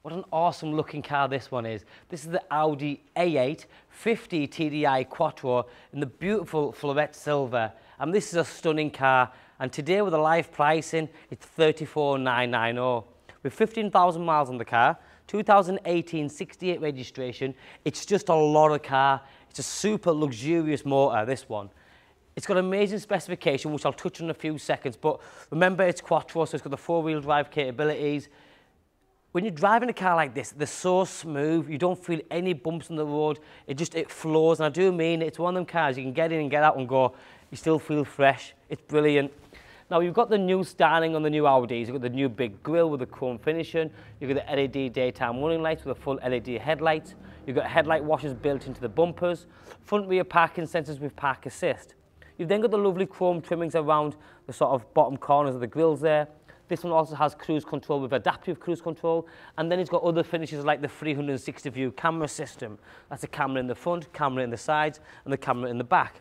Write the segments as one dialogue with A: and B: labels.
A: What an awesome looking car this one is. This is the Audi A8 50 TDI Quattro in the beautiful Floret Silver. And this is a stunning car. And today with the live pricing, it's $34,990. With 15,000 miles on the car, 2018 68 registration, it's just a lot of car. It's a super luxurious motor, this one. It's got amazing specification, which I'll touch on in a few seconds, but remember it's Quattro, so it's got the four-wheel drive capabilities. When you're driving a car like this, they're so smooth, you don't feel any bumps on the road, it flows, and I do mean it's one of them cars you can get in and get out and go, you still feel fresh, it's brilliant. Now you've got the new styling on the new Audis, you've got the new big grille with the chrome finishing, you've got the LED daytime running lights with a full LED headlights, you've got headlight washers built into the bumpers, front rear parking sensors with park assist. You've then got the lovely chrome trimmings around the sort of bottom corners of the grills there. This one also has cruise control with adaptive cruise control, and then it's got other finishes like the 360 view camera system. That's a camera in the front, camera in the sides, and the camera in the back.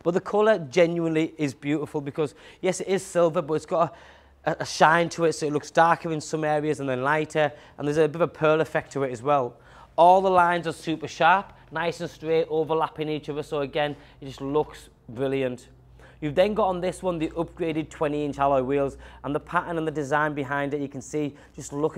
A: But the colour genuinely is beautiful because, yes, it is silver, but it's got a shine to it, so it looks darker in some areas and then lighter, and there's a bit of a pearl effect to it as well. All the lines are super sharp, nice and straight, overlapping each other, so again, it just looks brilliant. You've then got on this one the upgraded 20-inch alloy wheels, and the pattern and the design behind it, you can see, just look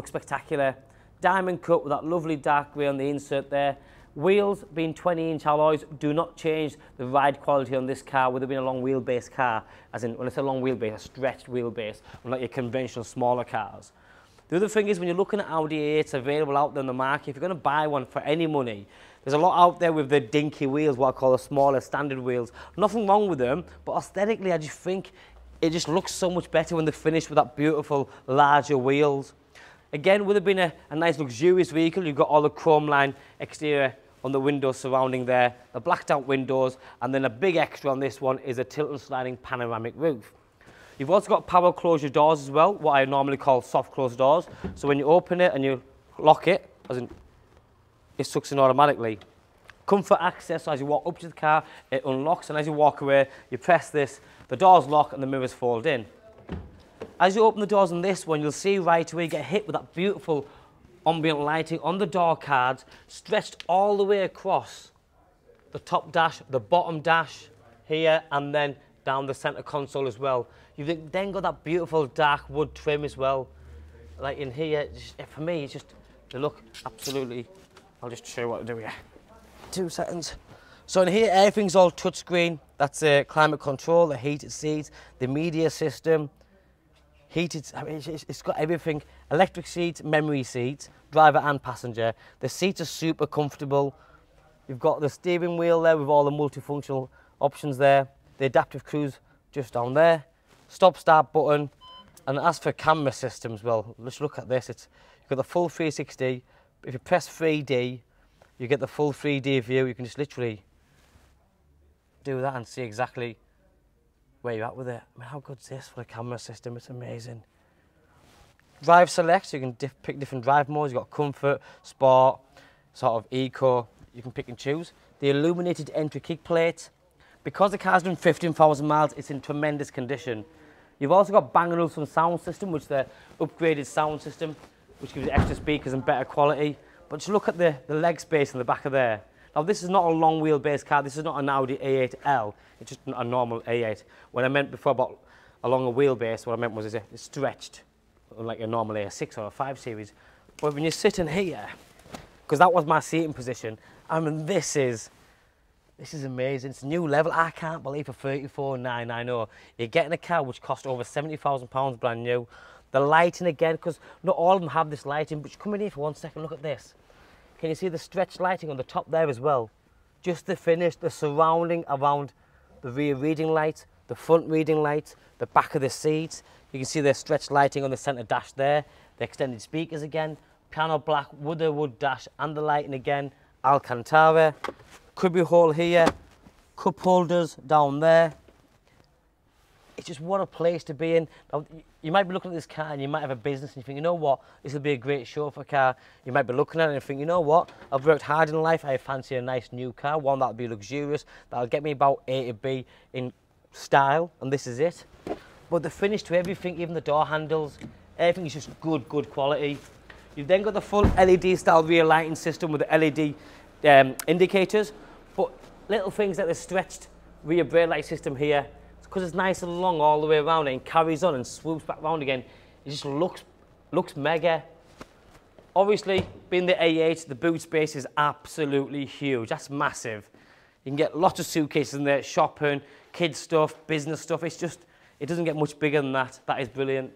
A: spectacular. Diamond cut with that lovely dark grey on the insert there. Wheels being 20-inch alloys do not change the ride quality on this car, whether it being a long wheelbase car, as in when it's a long wheelbase, a stretched wheelbase, unlike your conventional smaller cars. The other thing is when you're looking at Audi A8s available out there in the market, if you're going to buy one for any money, there's a lot out there with the dinky wheels, what I call the smaller standard wheels. Nothing wrong with them, but aesthetically I just think it just looks so much better when they're finished with that beautiful larger wheels. Again, with it being a nice luxurious vehicle, you've got all the chrome line exterior on the windows surrounding there, the blacked out windows, and then a big extra on this one is a tilt and sliding panoramic roof. You've also got power closure doors as well, what I normally call soft close doors. So when you open it and you lock it, as in it sucks in automatically. Comfort access, so as you walk up to the car, it unlocks, and as you walk away, you press this, the doors lock and the mirrors fold in. As you open the doors on this one, you'll see right away you get hit with that beautiful ambient lighting on the door cards, stretched all the way across the top dash, the bottom dash here, and then down the center console as well. You've then got that beautiful dark wood trim as well. Like in here, for me, it's just, they look absolutely, I'll just show you what to do here. 2 seconds. So in here, everything's all touchscreen. That's climate control, the heated seats, the media system, heated, I mean, it's got everything. Electric seats, memory seats, driver and passenger. The seats are super comfortable. You've got the steering wheel there with all the multifunctional options there. The adaptive cruise just down there. Stop start button. And as for camera systems, well, let's look at this. You've got the full 360. If you press 3D, you get the full 3D view. You can just literally do that and see exactly where you're at with it. I mean, how good is this for a camera system? It's amazing. Drive select, so you can pick different drive modes. You've got comfort, sport, sort of eco. You can pick and choose. The illuminated entry kick plate. Because the car's done 15,000 miles, it's in tremendous condition. You've also got Bang & Olufsen sound system, which is the upgraded sound system, which gives you extra speakers and better quality. But just look at the leg space in the back of there. Now, this is not a long wheelbase car. This is not an Audi A8L. It's just a normal A8. When I meant before about a longer wheelbase, what I meant was it's stretched, unlike a normal A6 or a 5 Series. But when you're sitting here, because that was my seating position, I mean, this is amazing. It's a new level. I can't believe for $34,990 you're getting a car which cost over £70,000 brand new. The lighting again, because not all of them have this lighting, but come in here for 1 second, look at this. Can you see the stretched lighting on the top there as well? Just the finish, the surrounding around the rear reading light, the front reading light, the back of the seats. You can see the stretched lighting on the centre dash there, the extended speakers again, piano black wood dash and the lighting again, Alcantara, cubby hole here, cup holders down there. It's just what a place to be in. Now, you might be looking at this car and you might have a business and you think, you know what, this will be a great chauffeur car. You might be looking at it and think, you know what, I've worked hard in life, I fancy a nice new car, one that'll be luxurious, that'll get me about A to B in style, and this is it. But the finish to everything, even the door handles, everything is just good quality. You've then got the full LED style rear lighting system with the LED indicators, but little things like the stretched rear brake light system here, because it's nice and long all the way around and carries on and swoops back round again. It just looks mega. Obviously, being the A8, the boot space is absolutely huge. That's massive. You can get lots of suitcases in there, shopping, kids stuff, business stuff. It doesn't get much bigger than that. That is brilliant.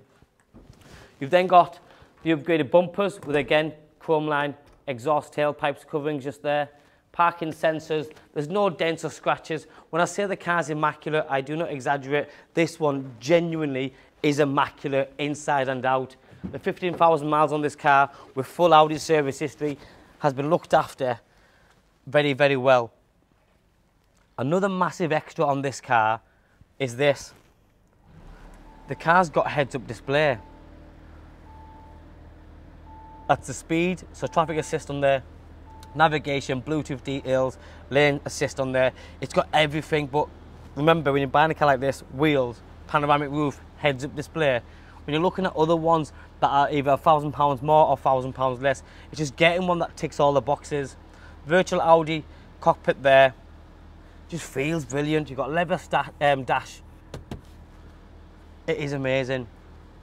A: You've then got the upgraded bumpers with, again, chrome line exhaust tailpipes coverings just there. Parking sensors. There's no dents or scratches. When I say the car's immaculate, I do not exaggerate. This one genuinely is immaculate inside and out. The 15,000 miles on this car with full Audi service history has been looked after very, very well. Another massive extra on this car is this. The car's got heads-up display. That's the speed, so traffic assist on there, navigation, Bluetooth details, lane assist on there. It's got everything, but remember, when you're buying a car like this, wheels, panoramic roof, heads-up display. When you're looking at other ones that are either £1,000 more or £1,000 less, it's just getting one that ticks all the boxes. Virtual Audi cockpit there. Just feels brilliant. You've got leather dash. It is amazing.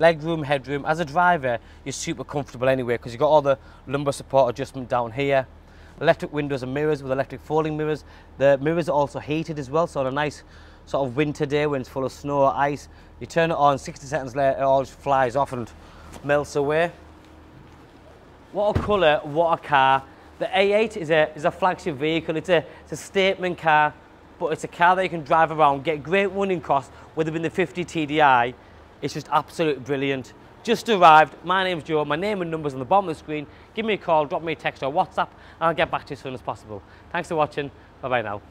A: Legroom, headroom. As a driver, you're super comfortable anyway because you've got all the lumbar support adjustment down here. Electric windows and mirrors with electric folding mirrors. The mirrors are also heated as well, so on a nice sort of winter day when it's full of snow or ice, you turn it on, 60 seconds later it all just flies off and melts away. What a colour, what a car. The A8 is a flagship vehicle. It's a statement car, but it's a car that you can drive around, get great running costs, whether in the 50 TDI. It's just absolutely brilliant. Just arrived. My name's Joe. My name and number's on the bottom of the screen. Give me a call, drop me a text or WhatsApp, and I'll get back to you as soon as possible. Thanks for watching. Bye-bye now.